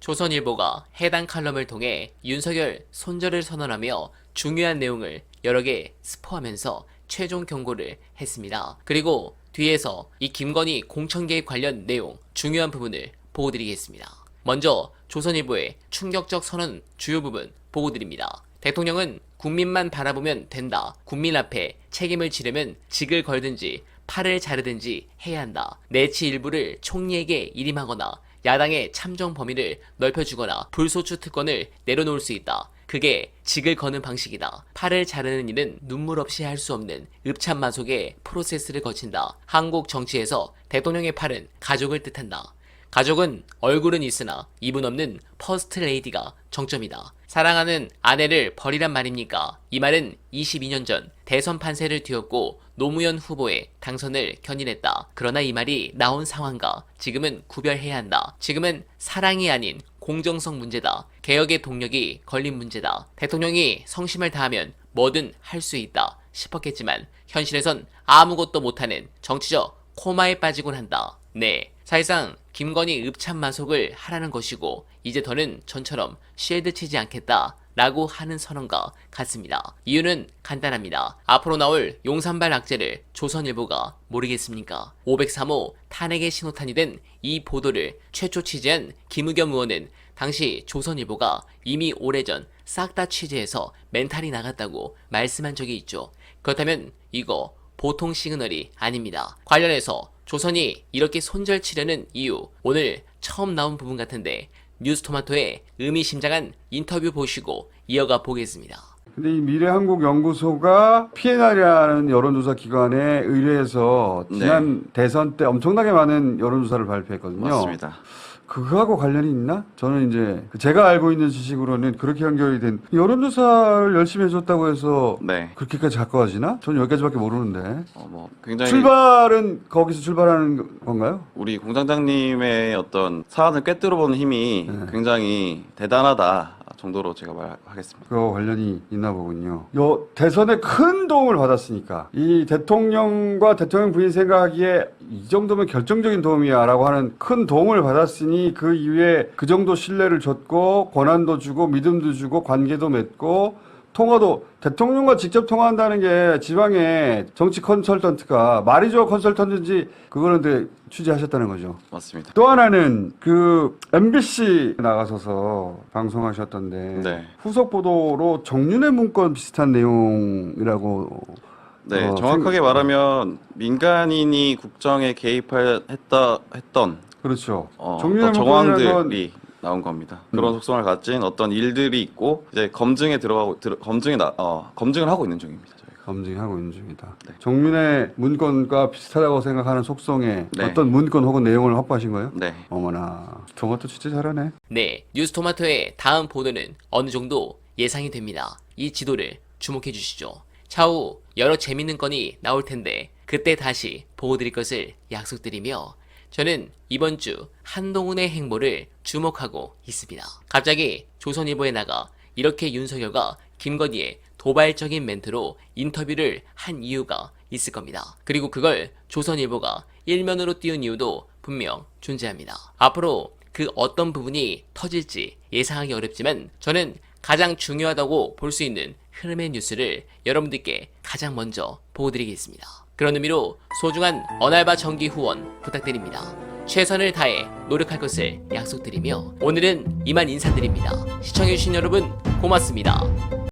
조선일보가 해당 칼럼을 통해 윤석열 손절을 선언하며 중요한 내용을 여러 개 스포하면서 최종 경고를 했습니다. 그리고 뒤에서 이 김건희 공천 개입 관련 내용 중요한 부분을 보고드리겠습니다. 먼저 조선일보의 충격적 선언 주요 부분 보고드립니다. 대통령은 국민만 바라보면 된다. 국민 앞에 책임을 지려면 직을 걸든지 팔을 자르든지 해야 한다. 내치 일부를 총리에게 일임하거나 야당의 참정 범위를 넓혀주거나 불소추 특권을 내려놓을 수 있다. 그게 직을 거는 방식이다. 팔을 자르는 일은 눈물 없이 할 수 없는 읍참마속의 프로세스를 거친다. 한국 정치에서 대통령의 팔은 가족을 뜻한다. 가족은 얼굴은 있으나 입은 없는 퍼스트 레이디가 정점이다. 사랑하는 아내를 버리란 말입니까? 이 말은 22년 전 대선 판세를 뒤엎고 노무현 후보의 당선을 견인했다. 그러나 이 말이 나온 상황과 지금은 구별해야 한다. 지금은 사랑이 아닌 공정성 문제다. 개혁의 동력이 걸린 문제다. 대통령이 성심을 다하면 뭐든 할 수 있다 싶었겠지만 현실에선 아무것도 못하는 정치적 코마에 빠지곤 한다. 네, 사실상 김건희 읍참마속을 하라는 것이고 이제 더는 전처럼 쉴드 치지 않겠다 라고 하는 선언과 같습니다. 이유는 간단합니다. 앞으로 나올 용산발 악재를 조선일보가 모르겠습니까? 503호 탄핵의 신호탄이 된 이 보도를 최초 취재한 김의겸 의원은 당시 조선일보가 이미 오래전 싹 다 취재해서 멘탈이 나갔다고 말씀한 적이 있죠. 그렇다면 이거 보통 시그널이 아닙니다. 관련해서 조선이 이렇게 손절치려는 이유, 오늘 처음 나온 부분 같은데 뉴스토마토의 의미심장한 인터뷰 보시고 이어가 보겠습니다. 근데 이 미래한국연구소가 PNR이라는 여론조사 기관에 의뢰해서 지난 대선 때 엄청나게 많은 여론조사를 발표했거든요. 맞습니다. 그거하고 관련이 있나? 저는 이제 제가 알고 있는 지식으로는 그렇게 연결이 된 여론조사를 열심히 해줬다고 해서 네. 그렇게까지 가까워지나? 저는 여기까지밖에 모르는데. 굉장히 출발은 거기서 출발하는 건가요? 우리 공장장님의 어떤 사안을 꿰뚫어보는 힘이 굉장히 대단하다 정도로 제가 말하겠습니다. 그거 관련이 있나 보군요. 대선에 큰 도움을 받았으니까 이 대통령과 대통령 부인 생각하기에 이 정도면 결정적인 도움이야 라고 하는 큰 도움을 받았으니 그 이후에 그 정도 신뢰를 줬고 권한도 주고 믿음도 주고 관계도 맺고 통화도 대통령과 직접 통화한다는 게 지방의 정치 컨설턴트가 말이죠 컨설턴트인지 그거는 근데 취재하셨다는 거죠. 맞습니다. 또 하나는 그 MBC 나가셔서 방송하셨던데 네. 후속 보도로 정윤회 문건 비슷한 내용이라고 네, 정확하게 말하면 민간인이 국정에 했던 그렇죠. 어떤 정황들이 나온 겁니다. 그런 속성을 가진 어떤 일들이 있고 이제 검증을 하고 있는 중입니다. 저희가. 검증하고 있는 중이다. 네. 정윤회 문건과 비슷하다고 생각하는 속성의 어떤 문건 혹은 내용을 확보하신 거예요? 네. 어머나, 토마토 진짜 잘하네. 네, 뉴스토마토의 다음 보도는 어느 정도 예상이 됩니다. 이 지도를 주목해 주시죠. 차후 여러 재밌는 건이 나올 텐데 그때 다시 보고드릴 것을 약속드리며 저는 이번 주 한동훈의 행보를 주목하고 있습니다. 갑자기 조선일보에 나가 이렇게 윤석열과 김건희의 도발적인 멘트로 인터뷰를 한 이유가 있을 겁니다. 그리고 그걸 조선일보가 일면으로 띄운 이유도 분명 존재합니다. 앞으로 그 어떤 부분이 터질지 예상하기 어렵지만 저는 가장 중요하다고 볼 수 있는 흐름의 뉴스를 여러분들께 가장 먼저 보고드리겠습니다. 그런 의미로 소중한 언알바 정기 후원 부탁드립니다. 최선을 다해 노력할 것을 약속드리며 오늘은 이만 인사드립니다. 시청해주신 여러분 고맙습니다.